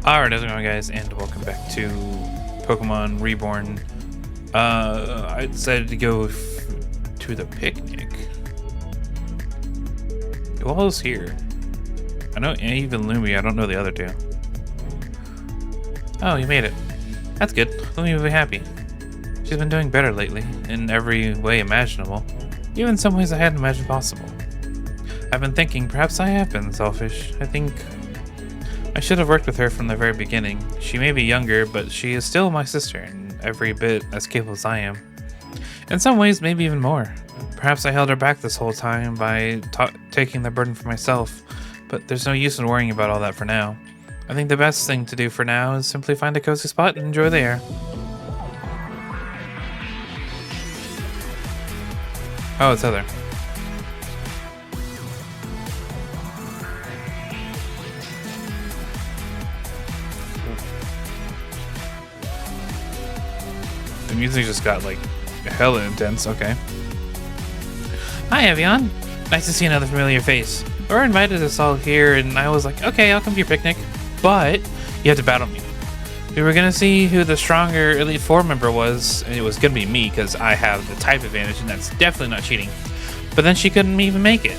Alright, how's it going, guys, and welcome back to Pokemon Reborn. I decided to go to the picnic. Who all is here? I know even Lumi, I don't know the other two. Oh, you made it. That's good. Lumi will be happy. She's been doing better lately, in every way imaginable. Even in some ways I hadn't imagined possible. I've been thinking, perhaps I have been selfish. I think I should have worked with her from the very beginning. She may be younger, but she is still my sister, and every bit as capable as I am. In some ways, maybe even more. Perhaps I held her back this whole time by taking the burden for myself, but there's no use in worrying about all that for now. I think the best thing to do for now is simply find a cozy spot and enjoy the air. Oh, it's Heather. The music just got like hella intense. Okay. Hi, Evian. Nice to see another familiar face. Laura invited us all here, and I was like, okay, I'll come to your picnic, but you have to battle me. We were gonna see who the stronger Elite Four member was, and it was gonna be me because I have the type advantage, and that's definitely not cheating. But then she couldn't even make it.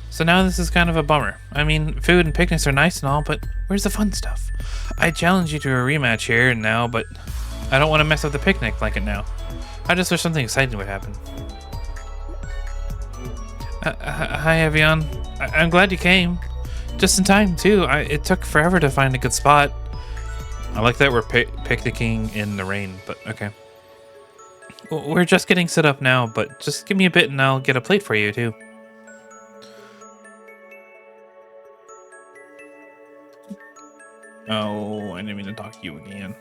So now this is kind of a bummer. I mean, food and picnics are nice and all, but where's the fun stuff? I challenge you to a rematch here and now, but I don't want to mess up the picnic like it now. I just wish something exciting would happen. Hi, Evian. I'm glad you came. Just in time, too. It took forever to find a good spot. I like that we're picnicking in the rain, but okay. We're just getting set up now, but just give me a bit and I'll get a plate for you, too. Oh, I didn't mean to talk to you again.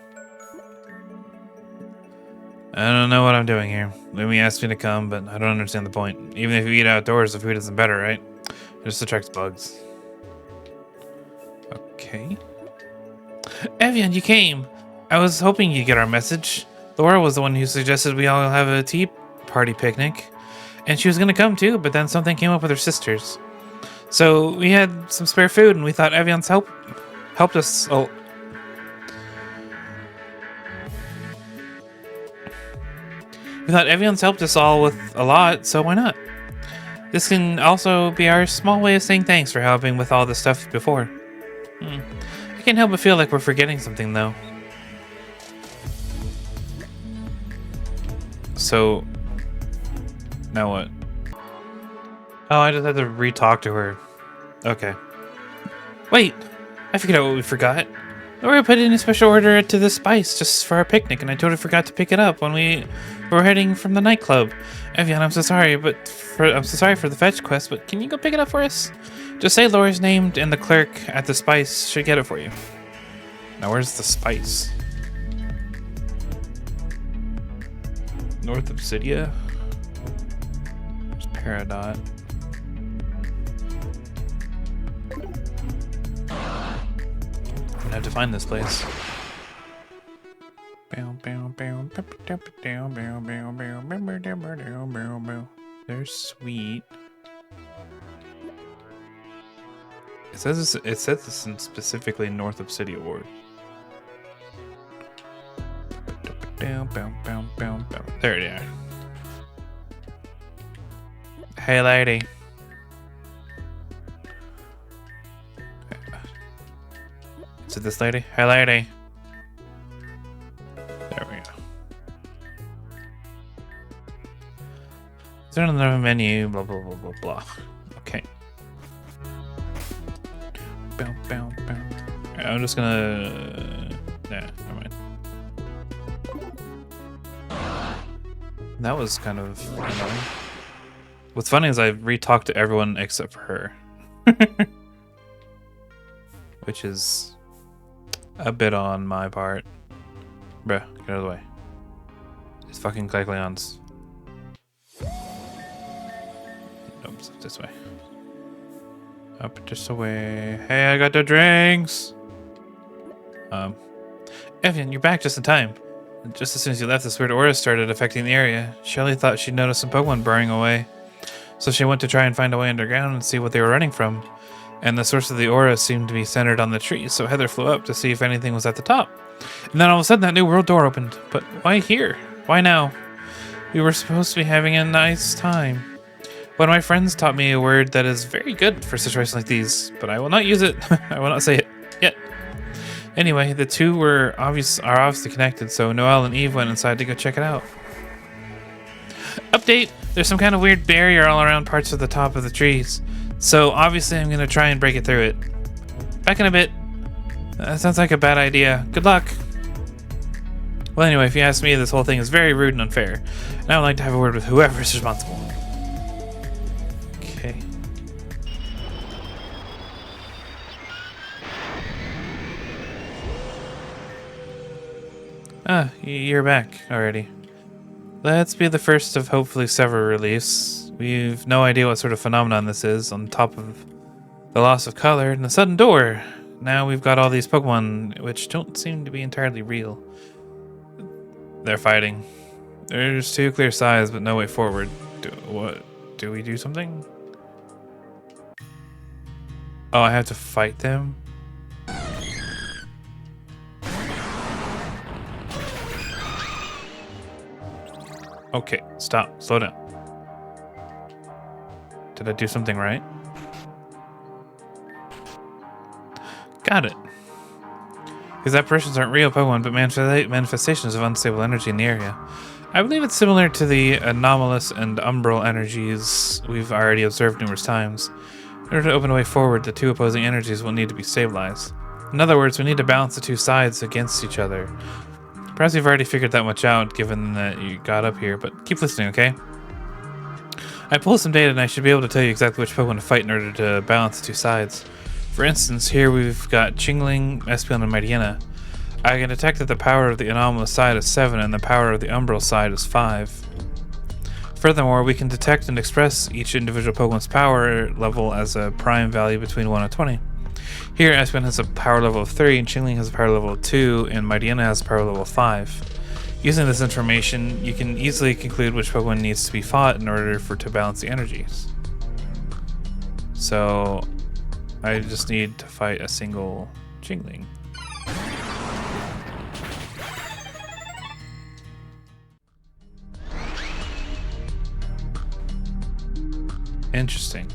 I don't know what I'm doing here. Lumi asked me to come, but I don't understand the point. Even if you eat outdoors, the food isn't better, right? It just attracts bugs. Okay. Evian, you came! I was hoping you'd get our message. Laura was the one who suggested we all have a tea party picnic. And she was gonna come too, but then something came up with her sisters. So we had some spare food, and we thought Evian's helped us. Oh. We thought Evian's helped us all with a lot, so why not? This can also be our small way of saying thanks for helping with all this stuff before. I can't help but feel like we're forgetting something, though. So, now what? Oh, I just had to re-talk to her. Okay. Wait! I figured out what we forgot. Laura put in a special order to the spice just for our picnic, and I totally forgot to pick it up when we were heading from the nightclub. Evian, I'm so sorry, I'm so sorry for the fetch quest, but can you go pick it up for us? Just say Laura's named, and the clerk at the spice should get it for you. Now, where's the spice? North Obsidia? There's Peridot. I have to find this place. They're sweet. It says this in specifically North Obsidia Ward. There they are. Hey, lady. Is it this lady? Hey, lady. There we go. Is there another menu? Blah, blah, blah, blah, blah. Okay. I'm just gonna... Nah, never mind. That was kind of annoying. What's funny is I re-talked to everyone except for her. Which is a bit on my part. Bruh, get out of the way. It's fucking Kykleons. Nope, it's this way. Up just away. Hey, I got the drinks! Evian, you're back just in time. Just as soon as you left, this weird aura started affecting the area. Shelly thought she'd noticed some Pokemon burrowing away. So she went to try and find a way underground and see what they were running from. and the source of the aura seemed to be centered on the tree, so Heather flew up to see if anything was at the top. And then all of a sudden that new world door opened. But why here? Why now? We were supposed to be having a nice time. One of my friends taught me a word that is very good for situations like these, but I will not use it. I will not say it yet. Anyway, the two are obviously connected, so Noelle and Eve went inside to go check it out. Update! There's some kind of weird barrier all around parts of the top of the trees, so obviously I'm going to try and break it through it. Back in a bit. That sounds like a bad idea. Good luck! Well, anyway, if you ask me, this whole thing is very rude and unfair, and I would like to have a word with whoever is responsible. Okay. Ah, you're back already. Let's be the first of hopefully several reliefs. We've no idea what sort of phenomenon this is, on top of the loss of color and the sudden door. Now we've got all these Pokemon, which don't seem to be entirely real. They're fighting. There's two clear sides, but no way forward. Do we do something? Oh, I have to fight them? Okay, stop. Slow down. Did I do something right? Got it. These apparitions aren't real Pokemon, but manifestations of unstable energy in the area. I believe it's similar to the anomalous and umbral energies we've already observed numerous times. In order to open a way forward, the two opposing energies will need to be stabilized. In other words, we need to balance the two sides against each other. Perhaps you've already figured that much out, given that you got up here, but keep listening, okay? I pulled some data and I should be able to tell you exactly which Pokemon to fight in order to balance the two sides. For instance, here we've got Chingling, Espeon, and Mightyena. I can detect that the power of the anomalous side is 7 and the power of the umbral side is 5. Furthermore, we can detect and express each individual Pokemon's power level as a prime value between 1 and 20. Here, Espeon has a power level of 3, and Chingling has a power level of 2, and Mightyena has a power level of 5. Using this information, you can easily conclude which Pokemon needs to be fought in order to balance the energies. So, I just need to fight a single Chingling. Interesting.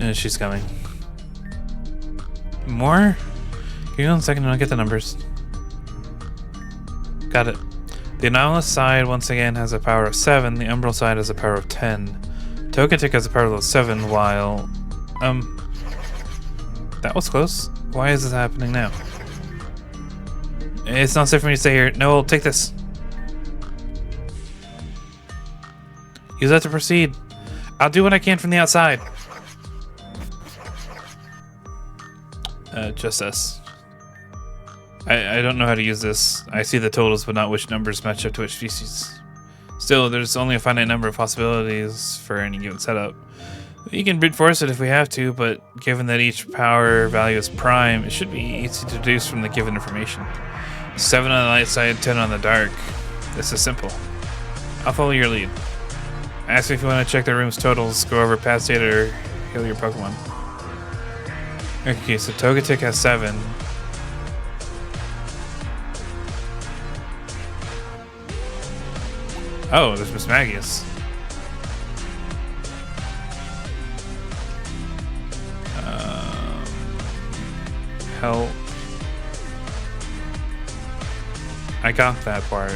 And she's coming. More? Give me 1 second and I'll get the numbers. Got it. The anomalous side once again has a power of 7, the umbral side has a power of 10. Togetic has a power of 7, while... That was close. Why is this happening now? It's not safe for me to stay here. No, take this. Use that to proceed. I'll do what I can from the outside. Just us. I don't know how to use this. I see the totals, but not which numbers match up to which species. Still, there's only a finite number of possibilities for any given setup. You can brute force it if we have to, but given that each power value is prime, it should be easy to deduce from the given information. 7 on the light side, 10 on the dark. This is simple. I'll follow your lead. Ask me if you want to check the room's totals, go over past data, or heal your Pokemon. Okay, so Togetic has 7. Oh, there's Miss Magius. Help. I got that part.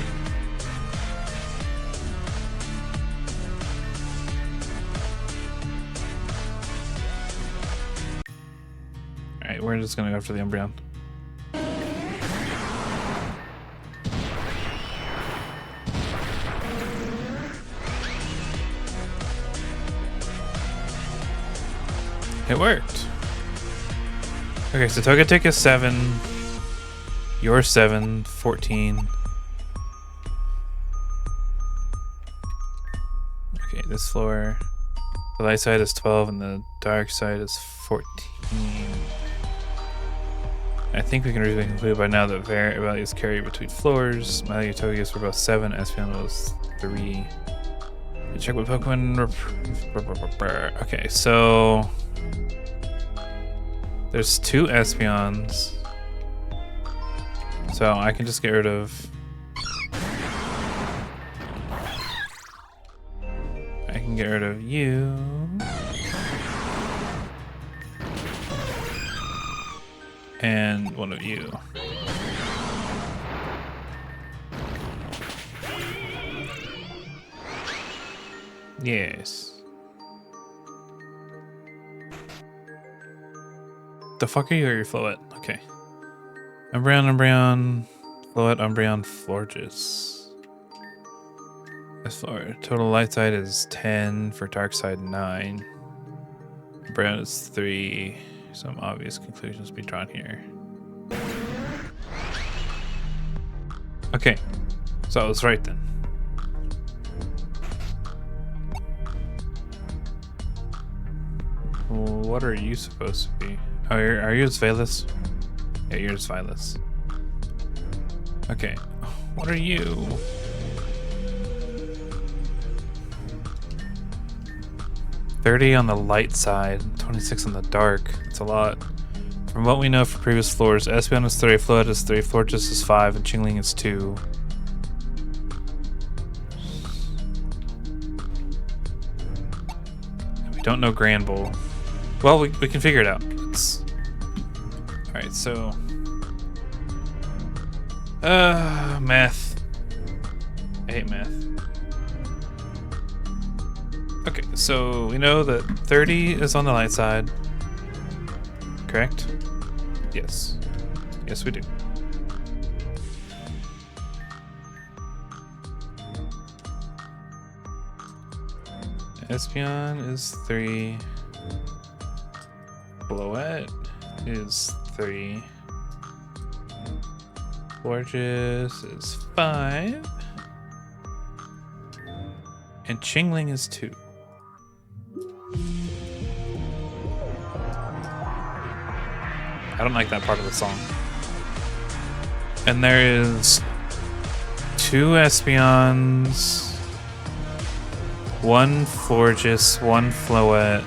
Alright, we're just gonna go after the Umbreon. It worked. Okay, so Togetic is 7. You're 7, 14. Okay, this floor. The light side is 12 and the dark side is 14. I think we can reasonably conclude by now that values carry between floors. My Togekiss were both 7, Espeon was 3. Check what Pokemon. Okay, so there's 2 Espeons. So I can just get rid of. I can get rid of you. And one of you. Yes. The fuck are you or your Floet? Okay. Umbreon, Floet, Umbreon, Florges. As for total light side is 10, for dark side 9. Umbreon is 3. Some obvious conclusions be drawn here. Okay, so I was right then. What are you supposed to be? Oh, are you Veilus? Yeah, you're Veilus. Okay, what are you? $30 on the light side, 26 on the dark. That's a lot. From what we know from previous floors, Espeon is 3, Floet is 3, Florges is 5, and Chingling is 2. We don't know Granbull. Well, we can figure it out. Alright, so... math. I hate math. Okay, so we know that 30 is on the light side. Correct? Yes. Yes, we do. Espeon is 3. Floet is 3. Florges is 5. And Chingling is 2. I don't like that part of the song. And there is 2 Espeons, 1 Florges, 1 Floet,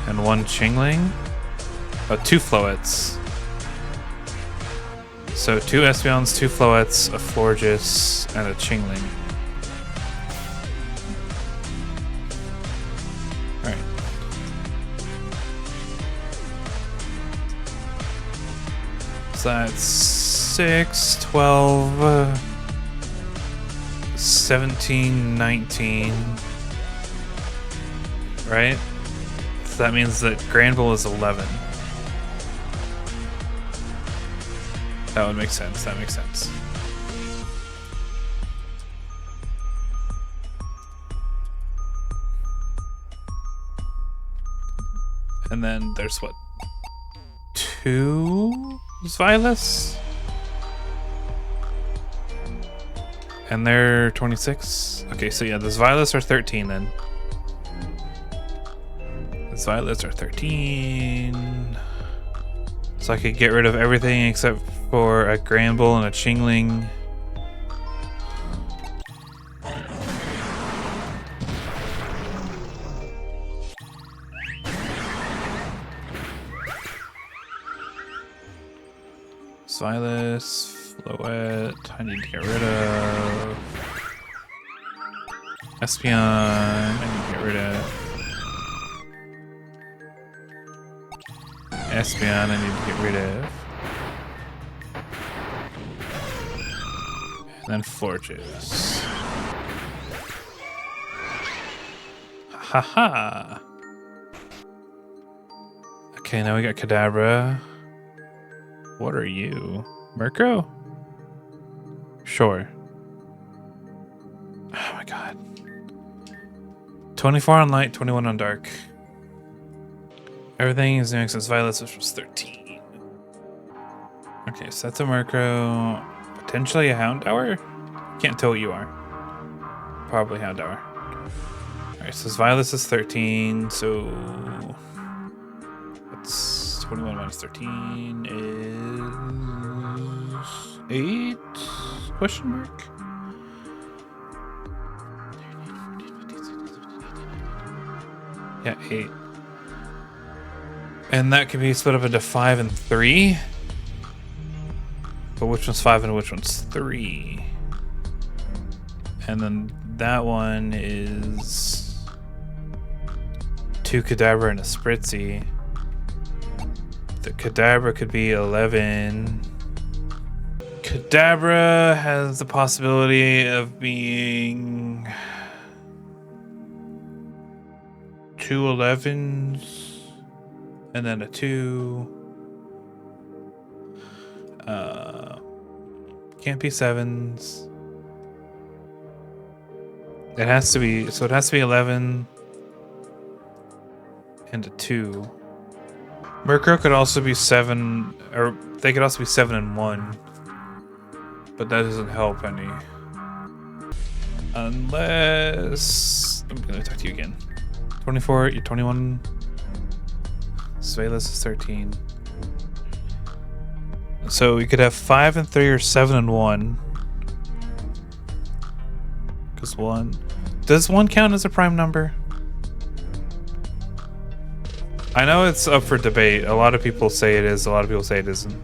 and 1 Chingling. Oh, 2 Floets. So 2 Espeons, 2 Floets, a Florges, and a Chingling. Alright. So that's 6, 12, 17, 19. Right? So that means that Granbull is 11. That would make sense. That makes sense. And then there's what? 2 Veilus? And they're 26? Okay, so yeah, the Veilus are 13 then. The Veilus are 13. So I could get rid of everything except for a Granbull and a Chingling. Veilus, Floet, I need to get rid of. Espeon, I need to get rid of. Espeon, I need to get rid of. And then Florges. Haha. Okay, now we got Kadabra. What are you? Murkrow? Sure. Oh my god. 24 on light, 21 on dark. Everything is new since Violet's, which was 13. Okay, so that's a Murkrow. Potentially a Houndour? Can't tell what you are. Probably Houndour. Alright, so Violet's is 13, so... That's 21 minus 13 is... 8? Question mark? Yeah, 8. And that can be split up into 5 and 3. But which one's 5 and which one's 3? And then that one is 2 Kadabra and a Spritzy. The Kadabra could be 11. Kadabra has the possibility of being 2 11s and then a 2. Can't be 7s. It has to be, so it has to be 11 and a 2. Murkrow could also be 7, or they could also be 7 and 1. But that doesn't help any. Unless... I'm gonna talk to you again. 24, you're 21. Svelas is 13. So we could have 5 and 3 or 7 and 1. Because 1... Does 1 count as a prime number? I know it's up for debate. A lot of people say it is, a lot of people say it isn't.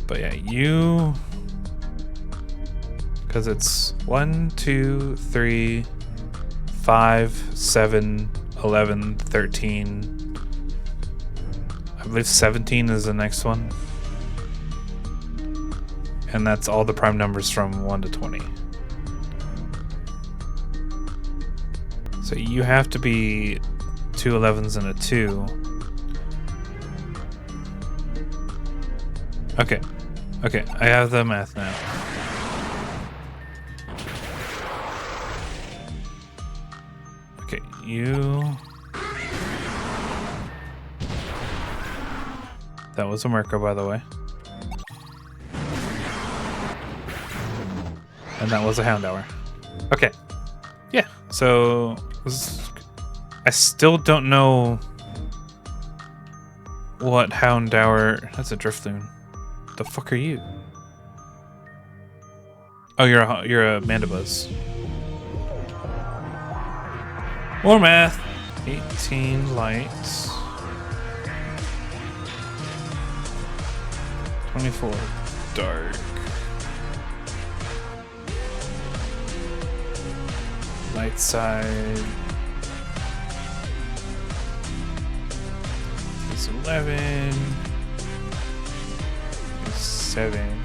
But yeah, you... Because it's 1, 2, 3, 5, 7, 11, 13... I believe 17 is the next one. And that's all the prime numbers from 1 to 20. So you have to be 2 11s and a 2. Okay. Okay, I have the math now. Okay, you... That was a Murkrow, by the way. And that was a Houndour. Okay. Yeah, so... I still don't know what Houndour... That's a Drifloon. The fuck are you? Oh, you're a Mandibuzz. More math. 18 lights. 24 dark. Light side is 11. Is 7.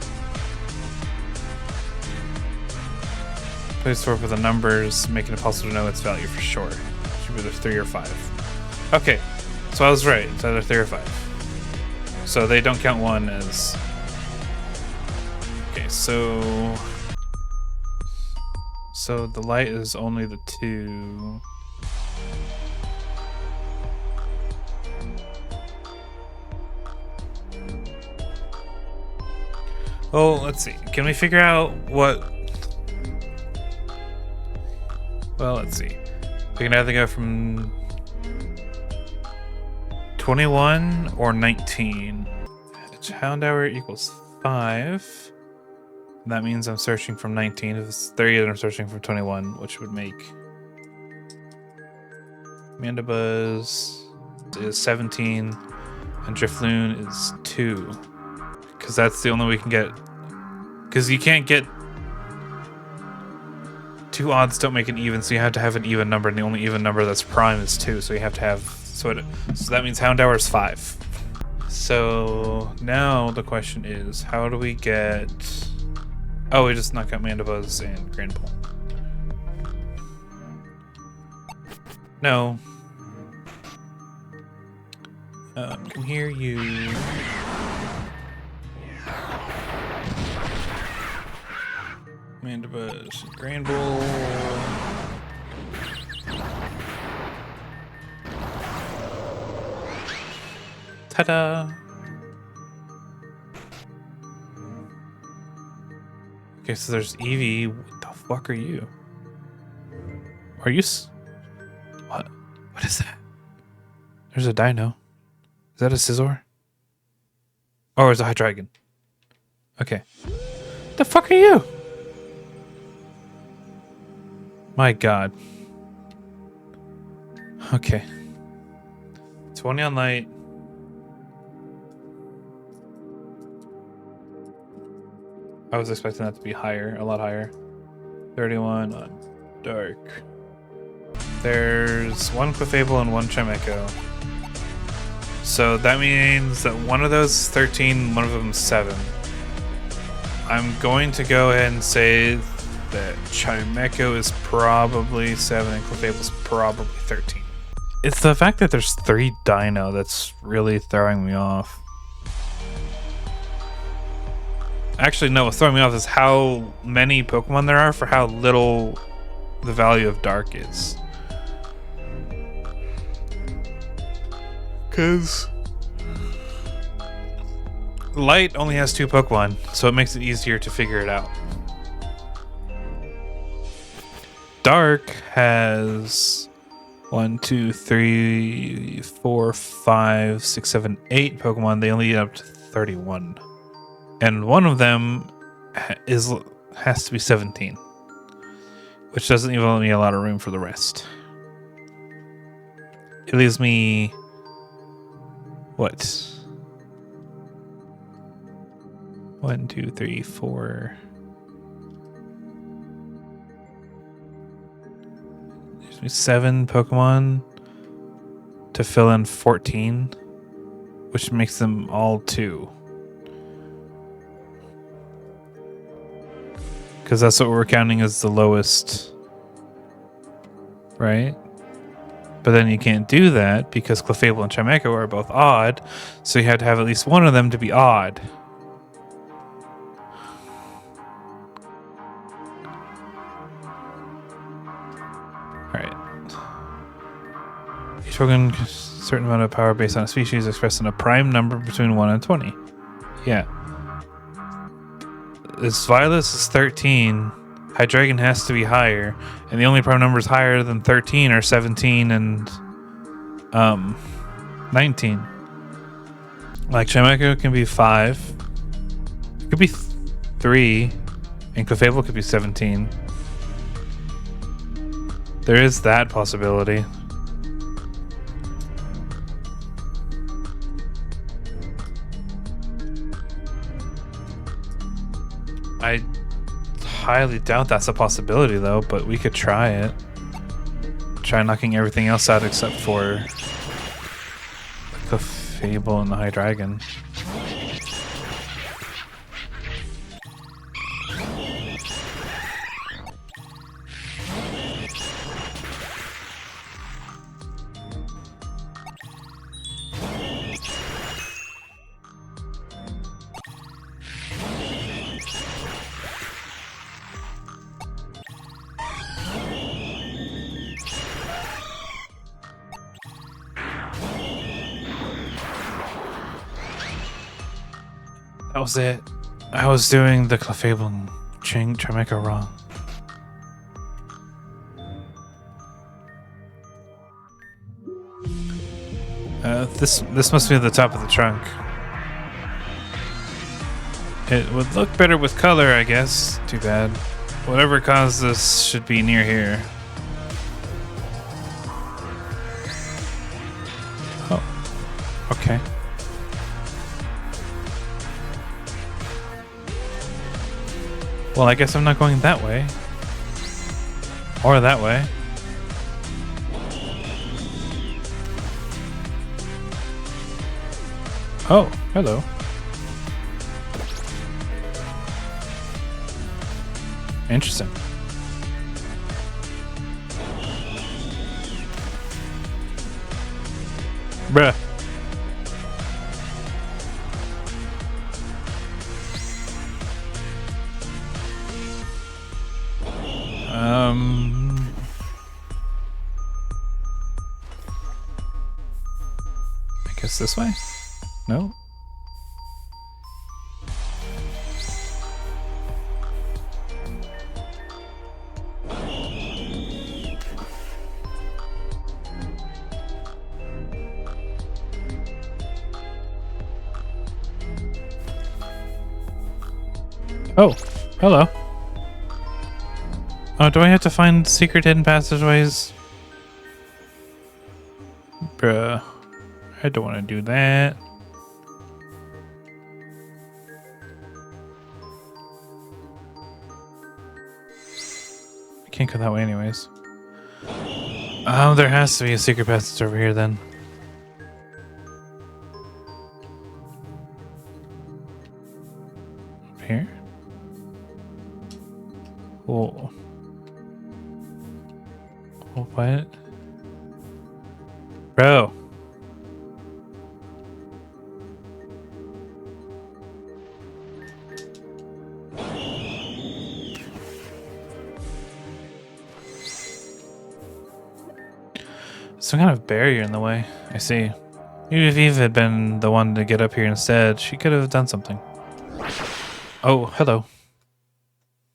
Please sort with the numbers, making it possible to know its value for sure. Should be either 3 or 5. Okay, so I was right. It's either 3 or 5. So they don't count 1 as... Okay, so... So the light is only the 2. Oh, let's see. Can we figure out what... Well, let's see. We can either go from 21 or 19. Houndour equals 5. That means I'm searching from 19. If it's 3, then I'm searching from 21, which would make Mandibuzz is 17 and Drifloon is 2. Because that's the only way we can get... Because you can't get... 2 odds don't make an even, so you have to have an even number, and the only even number that's prime is 2, so you have to have... So that means Houndour is 5. So now the question is, how do we get... Oh, we just knock out Mandibuzz and Granbull. No. Come here, you. Mandibuzz, Granbull. Ta-da! Okay, so there's Eevee. What the fuck are you? Are you what? What is that? There's a dino. Is that a Scizor? Oh, it's a Hydreigon. Okay. The fuck are you? My god. Okay. 20 on light. I was expecting that to be higher, a lot higher. 31 on dark. There's one Clefable and one Chimecho. So that means that one of those is 13, one of them is 7. I'm going to go ahead and say that Chimecho is probably 7 and Clefable is probably 13. It's the fact that there's 3 Dino that's really throwing me off. Actually, no, what's throwing me off is how many Pokemon there are for how little the value of Dark is. Because Light only has 2 Pokemon, so it makes it easier to figure it out. Dark has 1, 2, 3, 4, 5, 6, 7, 8 Pokemon. They only get up to 31. And one of them has to be 17, which doesn't even leave me a lot of room for the rest. It leaves me what? 1, 2, 3, 4. There's me 7 Pokemon to fill in 14, which makes them all 2. Because that's what we're counting as the lowest, right? But then you can't do that because Clefable and Chimecho are both odd, so you had to have at least one of them to be odd. Alright. Each Pokemon has a certain amount of power based on a species expressed in a prime number between 1 and 20. Yeah. This Violet is 13. Hydreigon has to be higher, and the only prime numbers higher than 13 are 17 and 19. Like Chimecho can be 5. It could be 3, and Clefable could be 17. There is that possibility. I highly doubt that's a possibility, though, but we could try it. Try knocking everything else out except for the Clefable and the Hydreigon. That was it. I was doing the Clefable and Chimecho wrong. This must be the top of the trunk. It would look better with color, I guess. Too bad. Whatever caused this should be near here. Oh. Okay. Well, I guess I'm not going that way. Or that way. Oh, hello. Interesting. Bruh. I guess this way? No? Oh, hello. Oh, do I have to find secret hidden passageways? Bruh. I don't want to do that. I can't go that way anyways. Oh, there has to be a secret passage over here then. Up here? Whoa. Oh, what? Bro. Some kind of barrier in the way. I see. Maybe if Eve had been the one to get up here instead, she could have done something. Oh, hello.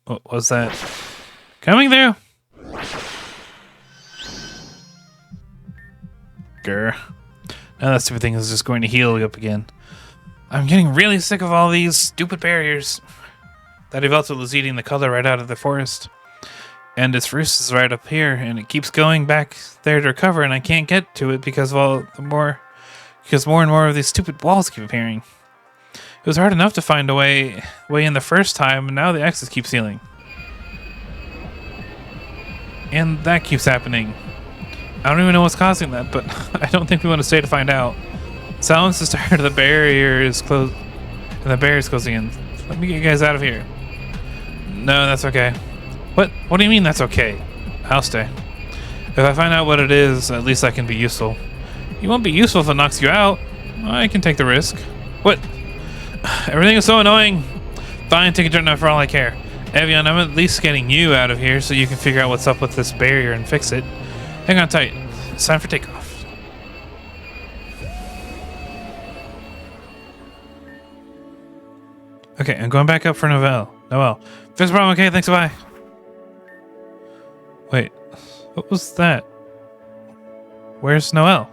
What was that? Coming through! Grr. Now that stupid thing is just going to heal up again. I'm getting really sick of all these stupid barriers. That Evelta was eating the color right out of the forest. And its roost is right up here, and it keeps going back there to recover, and I can't get to it because more and more of these stupid walls keep appearing. It was hard enough to find a way in the first time, and now the X's keep sealing. And that keeps happening. I don't even know what's causing that, but I don't think we want to stay to find out. Silence the start of the barrier is closed, and the barrier is closing in. Let me get you guys out of here. No, that's okay. What do you mean that's okay? I'll stay. If I find out what it is, at least I can be useful. You won't be useful if it knocks you out. I can take the risk. What? Everything is so annoying. Fine, take a journey for all I care. Evian, I'm at least getting you out of here so you can figure out what's up with this barrier and fix it. Hang on tight. It's time for takeoff. Okay, I'm going back up for Noel. Fix the problem, okay? Thanks, bye. Wait, what was that? Where's Noel?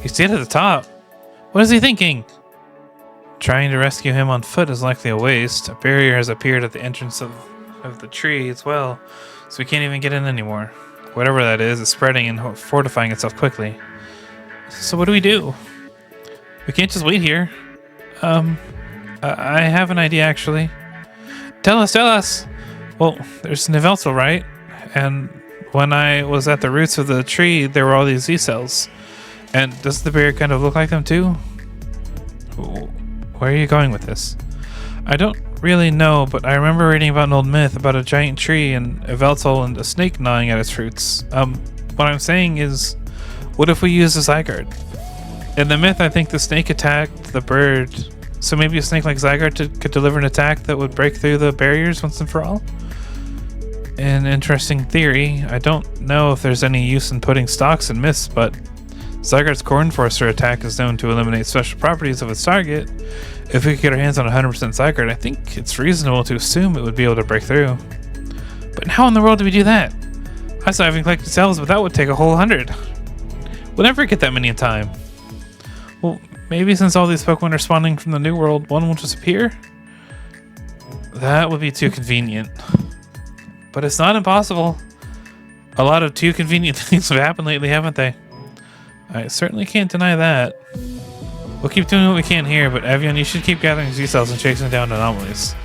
He's dead at the top. What is he thinking? Trying to rescue him on foot is likely a waste. A barrier has appeared at the entrance of the tree as well, so we can't even get in anymore. Whatever that is, it's spreading and fortifying itself quickly. So what do we do? We can't just wait here. I have an idea, actually. Tell us! Well, there's Nuzlocke, right? And when I was at the roots of the tree, there were all these Z-cells. And does the barrier kind of look like them too? Where are you going with this? I don't really know, but I remember reading about an old myth about a giant tree and a Veltal and a snake gnawing at its roots. What I'm saying is, what if we use a Zygarde? In the myth, I think the snake attacked the bird. So maybe a snake like Zygarde could deliver an attack that would break through the barriers once and for all? An interesting theory. I don't know if there's any use in putting stocks in myths, but Zygarde's Cornforcer attack is known to eliminate special properties of its target. If we could get our hands on 100% Zygarde, I think it's reasonable to assume it would be able to break through. But how in the world do we do that? I saw having collected cells, but that would take a whole 100. We'll never get that many in time. Well, maybe since all these Pokemon are spawning from the New World, one will just appear? That would be too convenient. But it's not impossible. A lot of too convenient things have happened lately, haven't they? I certainly can't deny that. We'll keep doing what we can here, but Evian, you should keep gathering Z-cells and chasing down anomalies.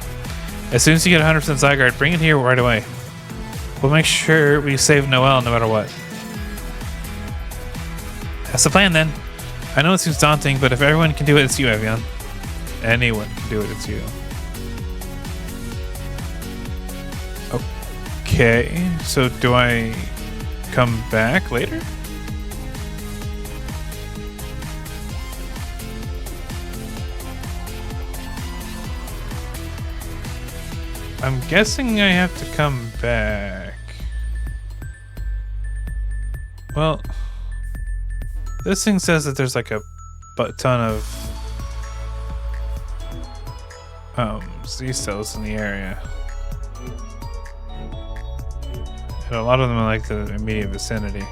As soon as you get 100% Zygarde, bring it here right away. We'll make sure we save Noel no matter what. That's the plan then. I know it seems daunting, but if everyone can do it, it's you, Evian. Anyone can do it, it's you. Okay, so do I come back later? I'm guessing I have to come back. Well, this thing says that there's like a ton of Z-cells in the area. And a lot of them are like the immediate vicinity.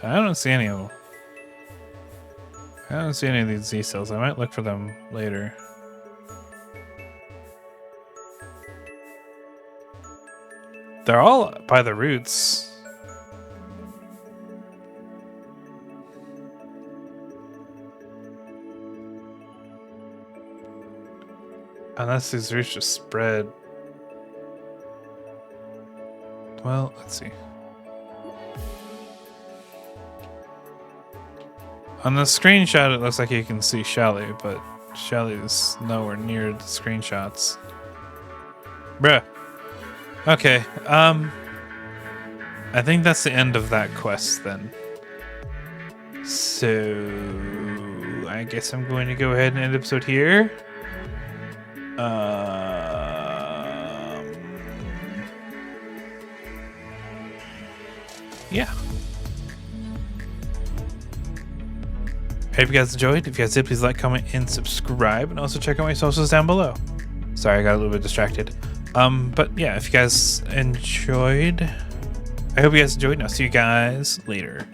I don't see any of them. I don't see any of these Z-cells. I might look for them later. They're all by the roots. Unless these roots just spread. Well, let's see. On the screenshot, it looks like you can see Shelly, but Shelly is nowhere near the screenshots. Bruh. Okay, I think that's the end of that quest then. So I guess I'm going to go ahead and end the episode here. Yeah. Hope you guys enjoyed. If you guys did, please like, comment, and subscribe, and also check out my socials down below. Sorry, I got a little bit distracted. But yeah, if you guys enjoyed, I hope you guys enjoyed, and I'll see you guys later.